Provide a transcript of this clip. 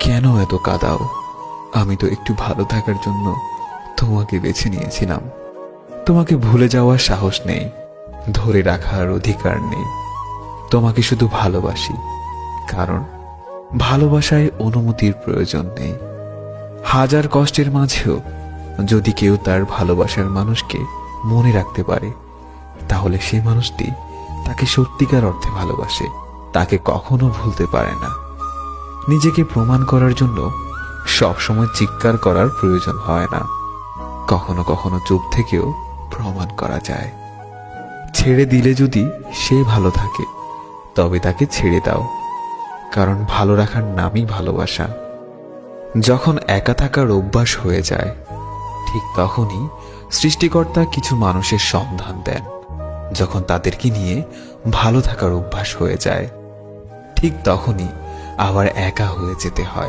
কেন এত কাঁদাও? আমি তো একটু ভালো থাকার জন্য তোমাকে বেছে নিয়েছিলাম। তোমাকে ভুলে যাওয়ার সাহস নেই, ধরে রাখার অধিকার নেই। তোমাকে শুধু ভালোবাসি, কারণ ভালোবাসায় অনুমতির প্রয়োজন নেই। হাজার কষ্টের মাঝেও যদি কেউ তার ভালোবাসার মানুষকে মনে রাখতে পারে, তাহলে সে মানুষটি তাকে সত্যিকার অর্থে ভালোবাসে, তাকে কখনো ভুলতে পারে না। নিজেকে প্রমাণ করার জন্য সবসময় চিৎকার করার প্রয়োজন হয় না, কখনো কখনো চুপ থেকেও প্রমাণ করা যায়। ছেড়ে দিলে যদি সে ভালো থাকে, তবে তাকে ছেড়ে দাও, কারণ ভালো রাখার নামই ভালোবাসা। যখন একা থাকার অভ্যাস হয়ে যায়, ঠিক তখনই সৃষ্টিকর্তা কিছু মানুষের সন্ধান দেন। যখন তাদেরকে নিয়ে ভালো থাকার অভ্যাস হয়ে যায়, ঠিক তখনই আবার একা হয়ে যেতে হয়।